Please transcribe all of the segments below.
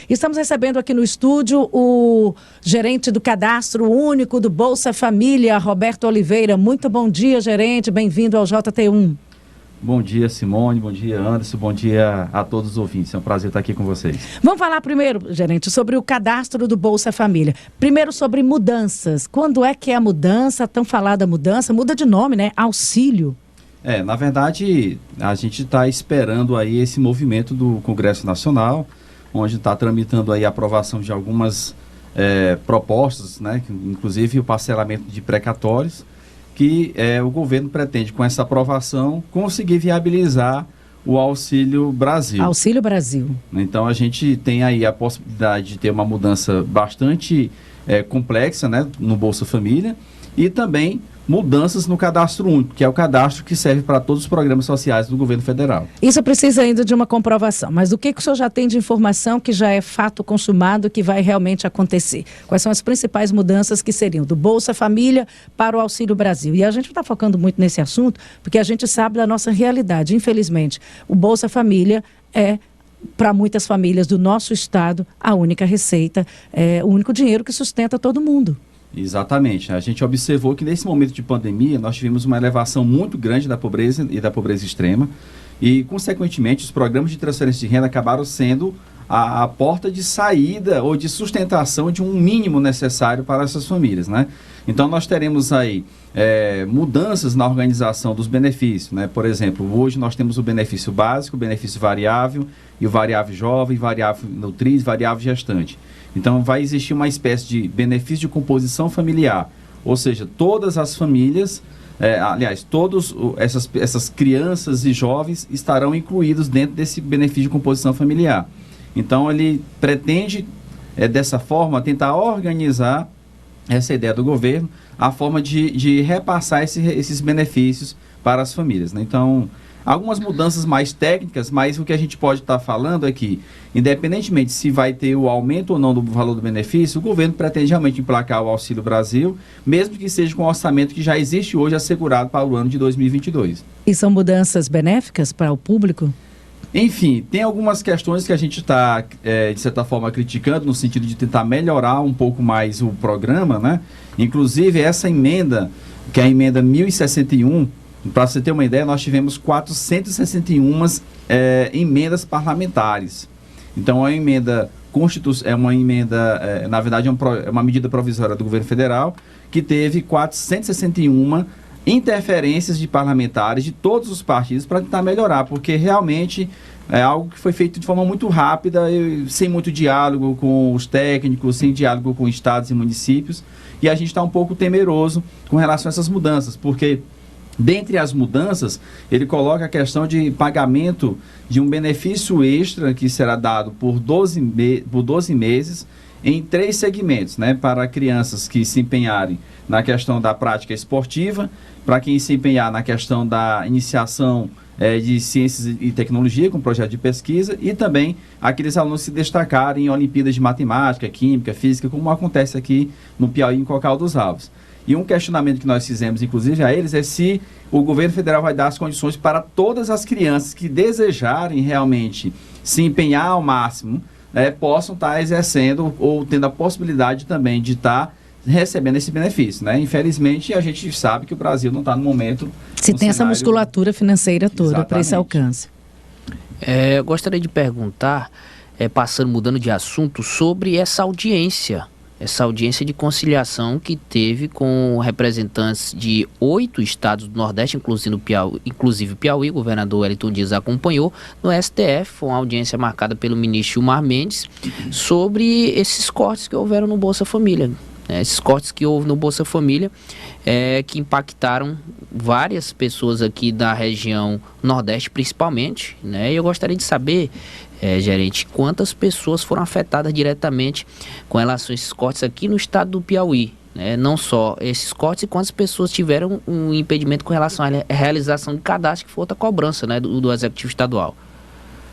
Estamos recebendo aqui no estúdio o gerente do Cadastro Único do Bolsa Família, Roberto Oliveira. Muito bom dia, gerente. Bem-vindo ao JT1. Bom dia, Simone. Bom dia, Anderson. Bom dia a todos os ouvintes. É um prazer estar aqui com vocês. Vamos falar primeiro, gerente, sobre o cadastro do Bolsa Família. Primeiro sobre mudanças. Quando é que é a mudança, tão falada mudança? Muda de nome, né? Auxílio. Na verdade, a gente está esperando aí esse movimento do Congresso Nacional, onde está tramitando aí a aprovação de algumas propostas, né? Inclusive o parcelamento de precatórios, que o governo pretende, com essa aprovação, conseguir viabilizar o Auxílio Brasil. Auxílio Brasil. Então, a gente tem aí a possibilidade de ter uma mudança bastante complexa, né, no Bolsa Família, e também mudanças no Cadastro Único, que é o cadastro que serve para todos os programas sociais do governo federal. Isso precisa ainda de uma comprovação, mas o que o senhor já tem de informação que já é fato consumado, que vai realmente acontecer? Quais são as principais mudanças que seriam do Bolsa Família para o Auxílio Brasil? E a gente está focando muito nesse assunto, porque a gente sabe da nossa realidade. Infelizmente, o Bolsa Família é, para muitas famílias do nosso estado, a única receita, o único dinheiro que sustenta todo mundo. Exatamente. A gente observou que nesse momento de pandemia nós tivemos uma elevação muito grande da pobreza e da pobreza extrema e, consequentemente, os programas de transferência de renda acabaram sendo a porta de saída ou de sustentação de um mínimo necessário para essas famílias, né? Então, nós teremos aí mudanças na organização dos benefícios, né? Por exemplo, hoje nós temos o benefício básico, o benefício variável e o variável jovem, variável nutriz, variável gestante. Então, vai existir uma espécie de benefício de composição familiar, ou seja, todas as famílias, todas essas crianças e jovens estarão incluídos dentro desse benefício de composição familiar. Então, ele pretende, dessa forma, tentar organizar essa ideia do governo, a forma de repassar esses benefícios para as famílias, né? Então, algumas mudanças mais técnicas, mas o que a gente pode estar falando é que, independentemente se vai ter o aumento ou não do valor do benefício, o governo pretende realmente emplacar o Auxílio Brasil, mesmo que seja com o orçamento que já existe hoje assegurado para o ano de 2022. E são mudanças benéficas para o público? Enfim, tem algumas questões que a gente está, de certa forma, criticando, no sentido de tentar melhorar um pouco mais o programa, né? Inclusive, essa emenda, que é a emenda 1061, para você ter uma ideia, nós tivemos 461 emendas parlamentares. Então, a emenda na verdade, é uma medida provisória do governo federal, que teve 461 interferências de parlamentares de todos os partidos para tentar melhorar, porque realmente é algo que foi feito de forma muito rápida, sem muito diálogo com os técnicos, sem diálogo com estados e municípios, e a gente está um pouco temeroso com relação a essas mudanças, porque dentre as mudanças, ele coloca a questão de pagamento de um benefício extra que será dado por 12 meses em 3 segmentos, né, para crianças que se empenharem na questão da prática esportiva, para quem se empenhar na questão da iniciação de ciências e tecnologia, com projeto de pesquisa, e também aqueles alunos se destacarem em Olimpíadas de Matemática, Química, Física, como acontece aqui no Piauí, em Cocal dos Alves. E um questionamento que nós fizemos, inclusive, a eles é se o governo federal vai dar as condições para todas as crianças que desejarem realmente se empenhar ao máximo, possam estar exercendo ou tendo a possibilidade também de estar recebendo esse benefício, né? Infelizmente, a gente sabe que o Brasil não está no momento... Se tem essa musculatura financeira toda para esse alcance. Eu gostaria de perguntar, mudando de assunto, sobre essa audiência de conciliação que teve com representantes de 8 estados do Nordeste, inclusive o Piauí, o governador Wellington Dias acompanhou no STF, foi uma audiência marcada pelo ministro Gilmar Mendes, sobre esses cortes que houveram no Bolsa Família. Esses cortes que houve no Bolsa Família, que impactaram várias pessoas aqui da região Nordeste, principalmente, né? E eu gostaria de saber, gerente, quantas pessoas foram afetadas diretamente com relação a esses cortes aqui no estado do Piauí, né? Não só esses cortes, e quantas pessoas tiveram um impedimento com relação à realização de cadastro, que foi outra cobrança, né, do Executivo Estadual.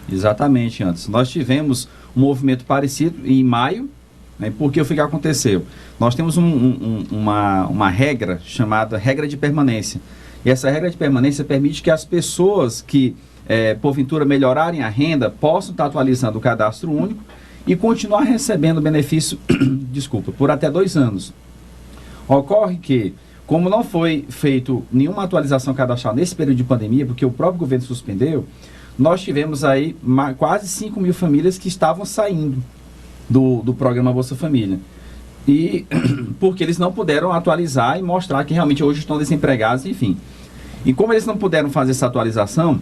Exatamente, Anderson. Nós tivemos um movimento parecido em maio, né? Porque o que aconteceu? Nós temos uma regra chamada regra de permanência. E essa regra de permanência permite que as pessoas que, porventura, melhorarem a renda, possam estar atualizando o cadastro único e continuar recebendo benefício, por até 2 anos. Ocorre que, como não foi feito nenhuma atualização cadastral nesse período de pandemia, porque o próprio governo suspendeu, nós tivemos aí quase 5 mil famílias que estavam saindo do programa Bolsa Família. E porque eles não puderam atualizar e mostrar que realmente hoje estão desempregados, enfim. E como eles não puderam fazer essa atualização,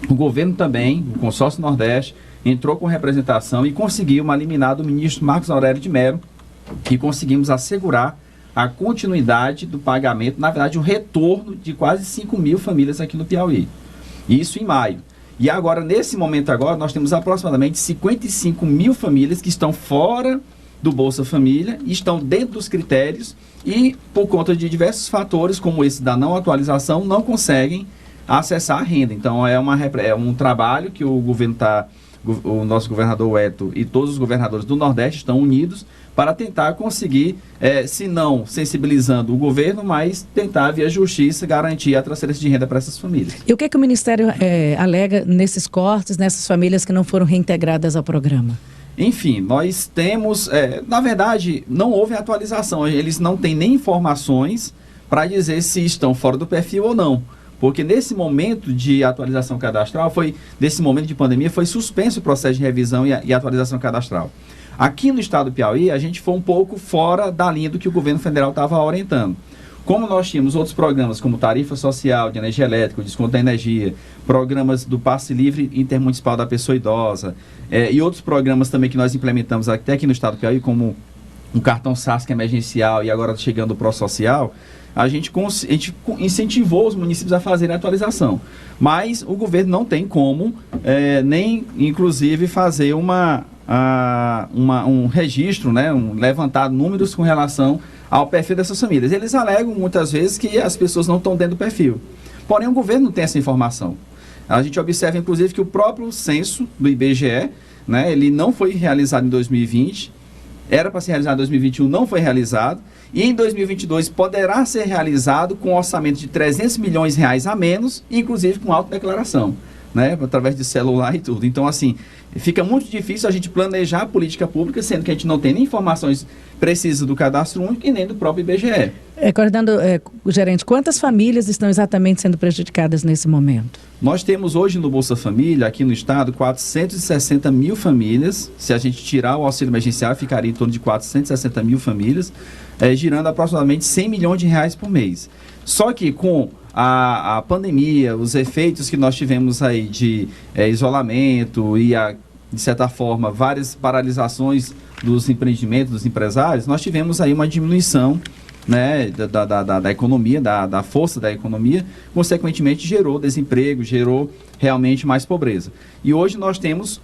o governo também, o Consórcio Nordeste, entrou com representação e conseguiu uma liminar do ministro Marcos Aurélio de Mello, que conseguimos assegurar a continuidade do pagamento, na verdade, o retorno de quase 5 mil famílias aqui no Piauí. Isso em maio. E agora, nesse momento agora, nós temos aproximadamente 55 mil famílias que estão fora do Bolsa Família, estão dentro dos critérios e, por conta de diversos fatores, como esse da não atualização, não conseguem acessar a renda. Então, é um trabalho que o governo o nosso governador Wellington e todos os governadores do Nordeste estão unidos para tentar conseguir, se não sensibilizando o governo, mas tentar, via justiça, garantir a transferência de renda para essas famílias. E o que o Ministério alega nesses cortes, nessas famílias que não foram reintegradas ao programa? Enfim, nós temos, na verdade, não houve atualização, eles não têm nem informações para dizer se estão fora do perfil ou não, porque nesse momento de atualização cadastral, nesse momento de pandemia, foi suspenso o processo de revisão e atualização cadastral. Aqui no estado do Piauí, a gente foi um pouco fora da linha do que o governo federal estava orientando. Como nós tínhamos outros programas, como tarifa social de energia elétrica, o desconto da energia, programas do passe livre intermunicipal da pessoa idosa, e outros programas também que nós implementamos até aqui no estado do Piauí, como um cartão SASC emergencial e agora chegando o ProSocial, a gente incentivou os municípios a fazerem a atualização. Mas o governo não tem como, nem inclusive fazer um registro, né, levantar números com relação ao perfil dessas famílias. Eles alegam muitas vezes que as pessoas não estão dentro do perfil. Porém, o governo não tem essa informação. A gente observa, inclusive, que o próprio censo do IBGE, né, ele não foi realizado em 2020, era para ser realizado em 2021, não foi realizado, e em 2022 poderá ser realizado com um orçamento de 300 milhões de reais a menos, inclusive com autodeclaração, né, através de celular e tudo. Então, assim, fica muito difícil a gente planejar a política pública, sendo que a gente não tem nem informações precisas do cadastro único e nem do próprio IBGE. Gerente, quantas famílias estão exatamente sendo prejudicadas nesse momento? Nós temos hoje no Bolsa Família, aqui no estado, 460 mil famílias. Se a gente tirar o auxílio emergencial, ficaria em torno de 460 mil famílias, girando aproximadamente 100 milhões de reais por mês. Só que com a pandemia, os efeitos que nós tivemos aí de isolamento e, de certa forma, várias paralisações dos empreendimentos, dos empresários, nós tivemos aí uma diminuição, né, da economia, da força da economia, consequentemente gerou desemprego, gerou realmente mais pobreza. E hoje nós temos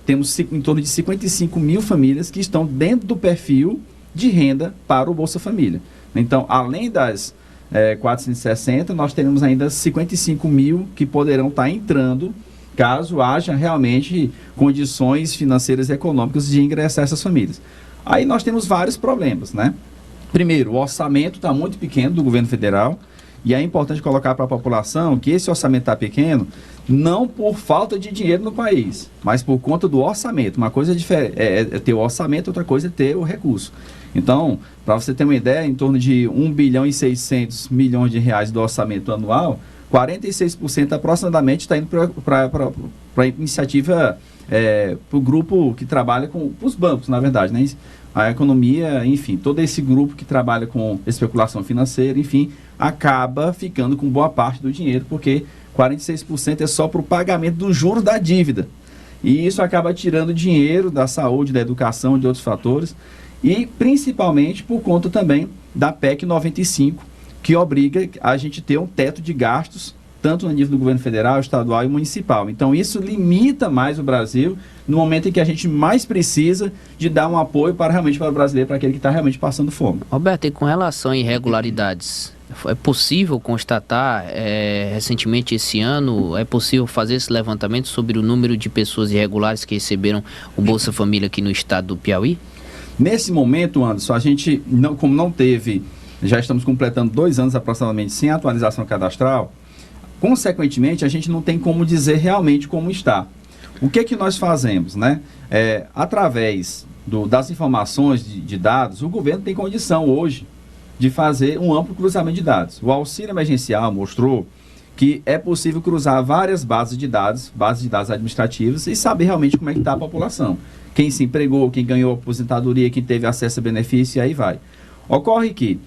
temos em torno de 55 mil famílias que estão dentro do perfil de renda para o Bolsa Família. Então, além das 460, nós teremos ainda 55 mil que poderão estar entrando, caso haja realmente condições financeiras e econômicas de ingressar essas famílias. Aí nós temos vários problemas, né? Primeiro, o orçamento está muito pequeno do governo federal, e é importante colocar para a população que esse orçamento está pequeno não por falta de dinheiro no país, mas por conta do orçamento. Uma coisa é ter o orçamento, outra coisa é ter o recurso. Então, para você ter uma ideia, em torno de 1 bilhão e 600 milhões de reais do orçamento anual, 46% aproximadamente está indo para a iniciativa, para o grupo que trabalha com os bancos, na verdade, né? A economia, enfim, todo esse grupo que trabalha com especulação financeira, enfim, acaba ficando com boa parte do dinheiro, porque 46% é só para o pagamento do juro da dívida. E isso acaba tirando dinheiro da saúde, da educação, de outros fatores, e principalmente por conta também da PEC 95, que obriga a gente ter um teto de gastos, tanto no nível do governo federal, estadual e municipal. Então, isso limita mais o Brasil no momento em que a gente mais precisa de dar um apoio para o brasileiro, para aquele que está realmente passando fome. Roberto, e com relação a irregularidades, é possível constatar, recentemente esse ano, é possível fazer esse levantamento sobre o número de pessoas irregulares que receberam o Bolsa Família aqui no estado do Piauí? Nesse momento, Anderson, a gente, como não teve, já estamos completando 2 anos aproximadamente sem atualização cadastral, consequentemente, a gente não tem como dizer realmente como está. O que nós fazemos, né? Através das informações de dados, o governo tem condição hoje de fazer um amplo cruzamento de dados. O auxílio emergencial mostrou que é possível cruzar várias bases de dados administrativas e saber realmente como é que está a população. Quem se empregou, quem ganhou aposentadoria, quem teve acesso a benefício, e aí vai. Ocorre que,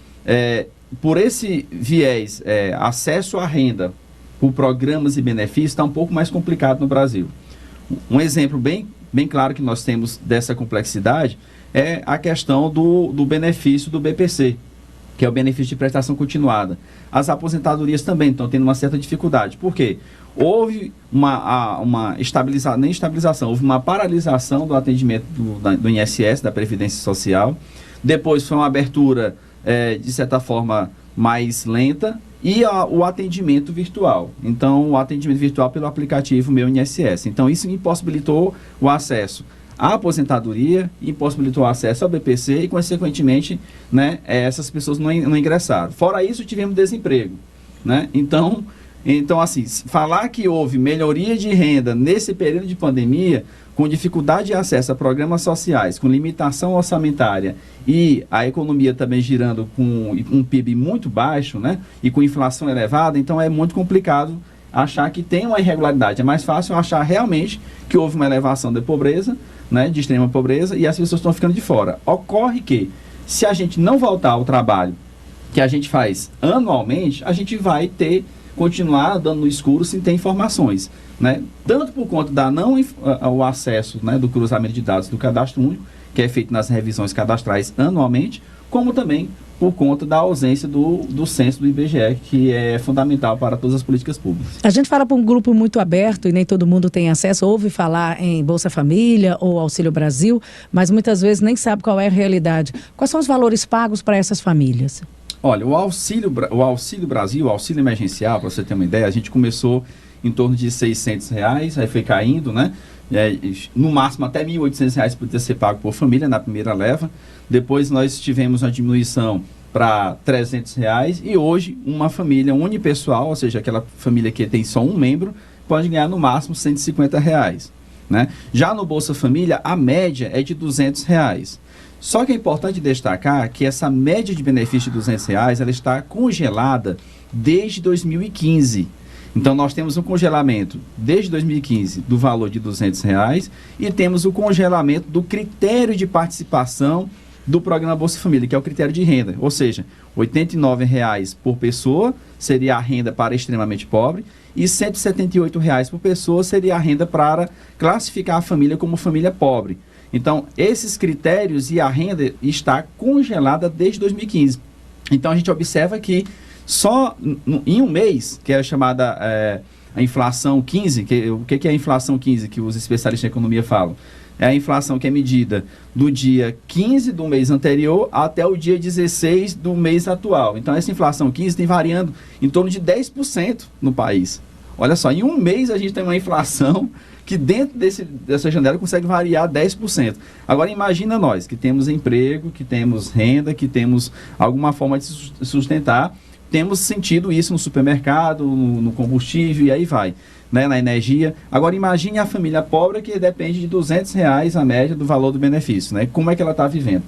por esse viés, acesso à renda por programas e benefícios está um pouco mais complicado no Brasil. Um exemplo bem claro que nós temos dessa complexidade é a questão do benefício do BPC, que é o benefício de prestação continuada. As aposentadorias também estão tendo uma certa dificuldade. Por quê? Houve houve uma paralisação do atendimento do INSS, da Previdência Social. Depois foi uma abertura, de certa forma, mais lenta, e o atendimento virtual. Então, o atendimento virtual pelo aplicativo Meu INSS. Então, isso impossibilitou o acesso à aposentadoria, impossibilitou o acesso ao BPC e, consequentemente, né, essas pessoas não ingressaram. Fora isso, tivemos desemprego, né? Então, assim, falar que houve melhoria de renda nesse período de pandemia, com dificuldade de acesso a programas sociais, com limitação orçamentária e a economia também girando com um PIB muito baixo, né, e com inflação elevada, então é muito complicado achar que tem uma irregularidade. É mais fácil achar realmente que houve uma elevação da pobreza, né, de extrema pobreza, e as pessoas estão ficando de fora. Ocorre que, se a gente não voltar ao trabalho que a gente faz anualmente, a gente vai continuar andando no escuro sem ter informações, né? Tanto por conta o acesso, né, do cruzamento de dados do cadastro único, que é feito nas revisões cadastrais anualmente, como também por conta da ausência do censo do IBGE, que é fundamental para todas as políticas públicas. A gente fala para um grupo muito aberto e nem todo mundo tem acesso, ouve falar em Bolsa Família ou Auxílio Brasil, mas muitas vezes nem sabe qual é a realidade. Quais são os valores pagos para essas famílias? Olha, o Auxílio Brasil, o auxílio emergencial, para você ter uma ideia, a gente começou em torno de R$600, aí foi caindo, né? No máximo até R$1.800 podia ser pago por família na primeira leva. Depois nós tivemos uma diminuição para R$300 e hoje uma família unipessoal, ou seja, aquela família que tem só um membro, pode ganhar no máximo R$150, né? Já no Bolsa Família, a média é de R$200. Só que é importante destacar que essa média de benefício de R$200, ela está congelada desde 2015. Então, nós temos um congelamento desde 2015 do valor de R$200 e temos o congelamento do critério de participação do programa Bolsa Família, que é o critério de renda. Ou seja, R$ 89,00 por pessoa seria a renda para extremamente pobre e R$ 178,00 por pessoa seria a renda para classificar a família como família pobre. Então, esses critérios e a renda está congelada desde 2015. Então, a gente observa que só em um mês, que é a chamada a inflação 15, o que é a inflação 15 que os especialistas em economia falam? É a inflação que é medida do dia 15 do mês anterior até o dia 16 do mês atual. Então, essa inflação 15 tem variando em torno de 10% no país. Olha só, em um mês a gente tem uma inflação que dentro dessa janela consegue variar 10%. Agora imagina nós, que temos emprego, que temos renda, que temos alguma forma de sustentar, temos sentido isso no supermercado, no combustível e aí vai, né, na energia. Agora imagine a família pobre que depende de R$200 a média do valor do benefício, né? Como é que ela está vivendo?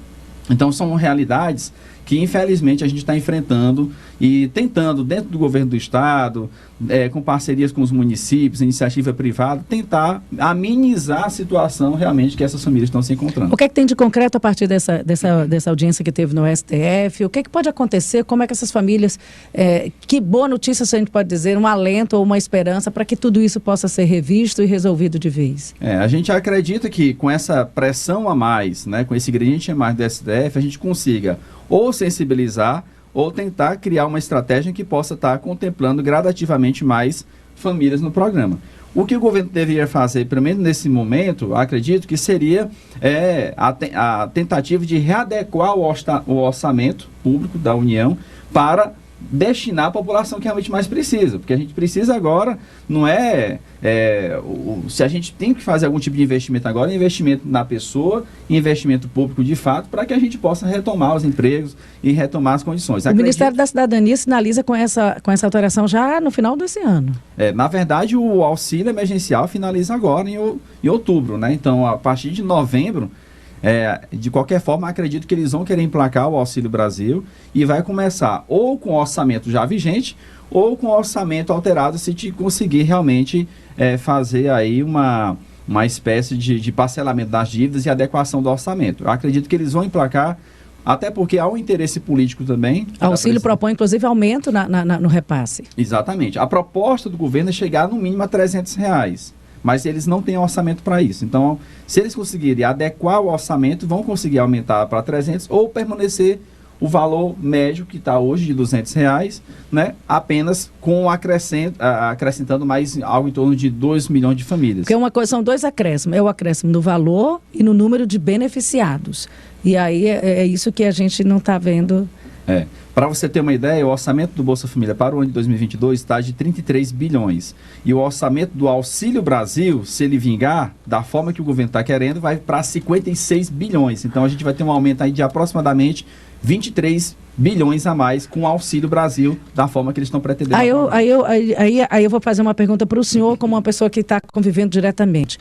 Então são realidades que infelizmente a gente está enfrentando e tentando, dentro do governo do estado, com parcerias com os municípios, iniciativa privada, tentar amenizar a situação realmente que essas famílias estão se encontrando. O que é que tem de concreto a partir dessa audiência que teve no STF? O que é que pode acontecer? Como é que essas famílias, que boa notícia se a gente pode dizer, um alento ou uma esperança para que tudo isso possa ser revisto e resolvido de vez? A gente acredita que com essa pressão a mais, né, com esse ingrediente a mais do STF, a gente consiga ou sensibilizar ou tentar criar uma estratégia que possa estar contemplando gradativamente mais famílias no programa. O que o governo deveria fazer, pelo menos nesse momento, acredito que seria a tentativa de readequar o orçamento público da União para destinar a população que realmente mais precisa, porque a gente precisa agora, não se a gente tem que fazer algum tipo de investimento agora, é investimento na pessoa, investimento público de fato, para que a gente possa retomar os empregos e retomar as condições. O Ministério da Cidadania sinaliza com essa alteração já no final desse ano. Na verdade, o auxílio emergencial finaliza agora em outubro, né? Então, a partir de novembro, de qualquer forma, acredito que eles vão querer emplacar o Auxílio Brasil e vai começar ou com o orçamento já vigente ou com o orçamento alterado, se te conseguir realmente fazer aí uma espécie de parcelamento das dívidas e adequação do orçamento. Eu acredito que eles vão emplacar, até porque há um interesse político também. O auxílio propõe, inclusive, aumento no repasse. Exatamente. A proposta do governo é chegar no mínimo a R$300. Mas eles não têm orçamento para isso. Então, se eles conseguirem adequar o orçamento, vão conseguir aumentar para 300 ou permanecer o valor médio que está hoje de R$200, né, apenas com acrescentando mais algo em torno de 2 milhões de famílias. Porque são dois acréscimos. É o acréscimo no valor e no número de beneficiados. E aí é isso que a gente não está vendo. Para você ter uma ideia, o orçamento do Bolsa Família para o ano de 2022 está de 33 bilhões. E o orçamento do Auxílio Brasil, se ele vingar, da forma que o governo está querendo, vai para 56 bilhões. Então a gente vai ter um aumento aí de aproximadamente 23 bilhões a mais com o Auxílio Brasil, da forma que eles estão pretendendo. Aí eu vou fazer uma pergunta para o senhor, como uma pessoa que está convivendo diretamente.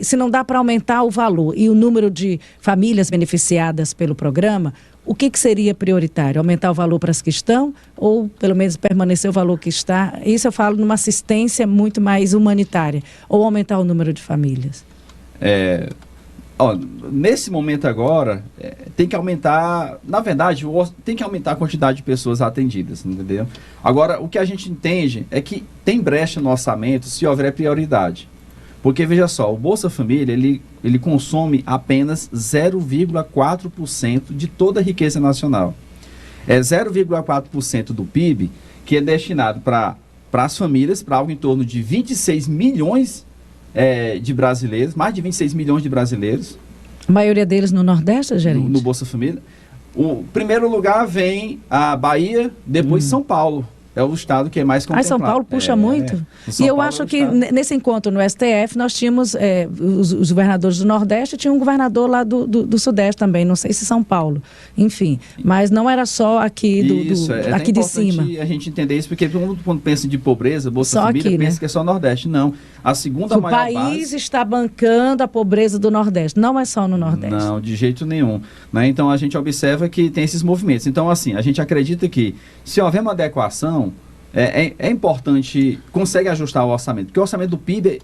Se não dá para aumentar o valor e o número de famílias beneficiadas pelo programa, o que seria prioritário? Aumentar o valor para as que estão ou, pelo menos, permanecer o valor que está? Isso eu falo numa assistência muito mais humanitária. Ou aumentar o número de famílias? Nesse momento agora, tem que aumentar, na verdade, tem que aumentar a quantidade de pessoas atendidas, entendeu? Agora, o que a gente entende é que tem brecha no orçamento se houver prioridade. Porque, veja só, o Bolsa Família, ele consome apenas 0,4% de toda a riqueza nacional. É 0,4% do PIB que é destinado para as famílias, para algo em torno de 26 milhões de brasileiros, mais de 26 milhões de brasileiros. A maioria deles no Nordeste, gerente? No Bolsa Família. O primeiro lugar vem a Bahia, depois São Paulo. É o estado que é mais contemplado. São Paulo puxa muito. E eu acho que nesse encontro no STF nós tínhamos os governadores do Nordeste, tinha um governador lá do Sudeste também, não sei se São Paulo. Enfim, mas não era só aqui aqui de cima. A gente entender isso, porque todo mundo quando pensa de pobreza, Bolsa Família, aqui, pensa que é só Nordeste. Não. A segunda maior base... O país está bancando a pobreza do Nordeste, não é só no Nordeste. Não, de jeito nenhum. Né? Então a gente observa que tem esses movimentos. Então, assim, a gente acredita que se houver uma adequação, é importante, consegue ajustar o orçamento, porque o orçamento do PIB,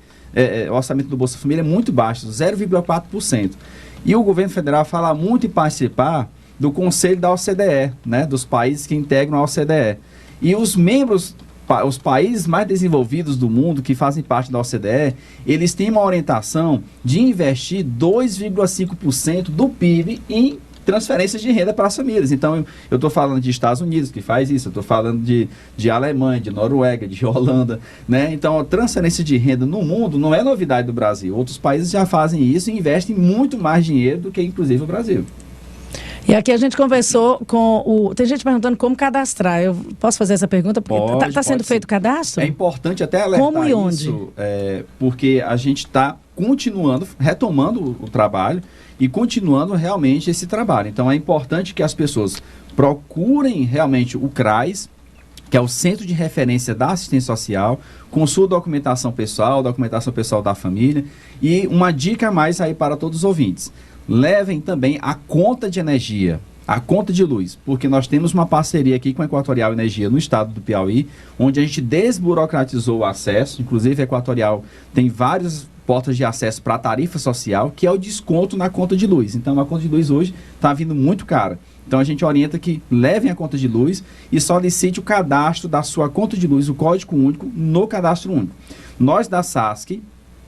o orçamento do Bolsa Família é muito baixo, 0,4%. E o governo federal fala muito em participar do Conselho da OCDE, né, dos países que integram a OCDE. E os membros, os países mais desenvolvidos do mundo, que fazem parte da OCDE, eles têm uma orientação de investir 2,5% do PIB em transferências de renda para as famílias. Então, eu estou falando de Estados Unidos, que faz isso, eu estou falando de Alemanha, de Noruega, de Holanda, né? Então, a transferência de renda no mundo não é novidade do Brasil. Outros países já fazem isso e investem muito mais dinheiro do que, inclusive, o Brasil. E aqui a gente conversou com tem gente perguntando como cadastrar. Eu posso fazer essa pergunta? Porque está sendo feito o cadastro? É importante até alertar como e onde? Isso, porque a gente está retomando o trabalho e continuando realmente esse trabalho. Então é importante que as pessoas procurem realmente o CRAS, que é o Centro de Referência da Assistência Social, com sua documentação pessoal da família. E uma dica a mais aí para todos os ouvintes: levem também a conta de energia, a conta de luz, porque nós temos uma parceria aqui com a Equatorial Energia no estado do Piauí, onde a gente desburocratizou o acesso. Inclusive a Equatorial tem várias portas de acesso para a tarifa social, que é o desconto na conta de luz. Então a conta de luz hoje está vindo muito cara. Então a gente orienta que levem a conta de luz e solicite o cadastro da sua conta de luz, o código único, no cadastro único. Nós da SASC,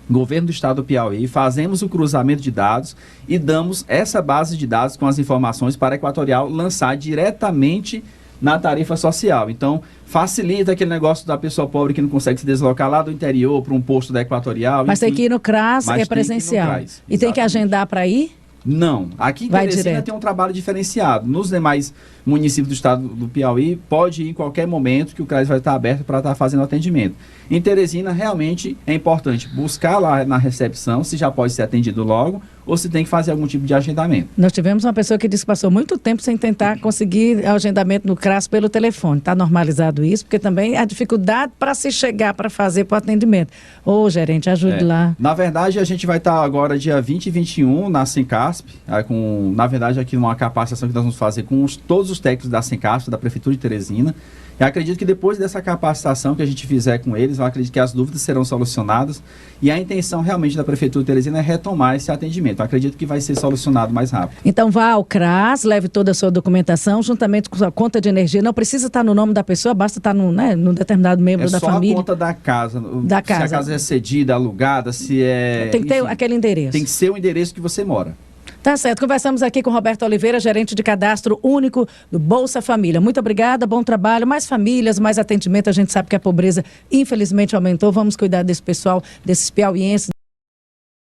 Governo do Estado do Piauí, fazemos o cruzamento de dados e damos essa base de dados com as informações para a Equatorial lançar diretamente na tarifa social. Então, facilita aquele negócio da pessoa pobre que não consegue se deslocar lá do interior para um posto da Equatorial. Mas enfim, tem que ir no CRAS, é presencial. E tem que agendar para ir? Não. Aqui em Vai Teresina direto. tem um trabalho diferenciado. Nos demais municípios do estado do Piauí, pode ir em qualquer momento que o CRAS vai estar aberto para estar fazendo atendimento. Em Teresina, realmente é importante buscar lá na recepção se já pode ser atendido logo ou se tem que fazer algum tipo de agendamento. Nós tivemos uma pessoa que disse que passou muito tempo sem tentar conseguir agendamento no CRAS pelo telefone. Está normalizado isso, porque também a dificuldade para se chegar para fazer para o atendimento. Ô, gerente, ajude lá. Na verdade, a gente vai estar agora dia 20 e 21 na Sencasp, na verdade aqui uma capacitação que nós vamos fazer com todos os técnicos da Sencasp, da Prefeitura de Teresina. Eu acredito que depois dessa capacitação que a gente fizer com eles, eu acredito que as dúvidas serão solucionadas e a intenção realmente da Prefeitura de Teresina é retomar esse atendimento. Eu acredito que vai ser solucionado mais rápido. Então vá ao CRAS, leve toda a sua documentação, juntamente com sua conta de energia. Não precisa estar no nome da pessoa, basta estar num determinado membro da família. É só a conta da casa. Da casa. Se a casa é cedida, alugada, se é... Tem que ter aquele endereço. Tem que ser o endereço que você mora. Tá certo. Conversamos aqui com Roberto Oliveira, gerente de cadastro único do Bolsa Família. Muito obrigada, bom trabalho. Mais famílias, mais atendimento. A gente sabe que a pobreza, infelizmente, aumentou. Vamos cuidar desse pessoal, desses piauienses.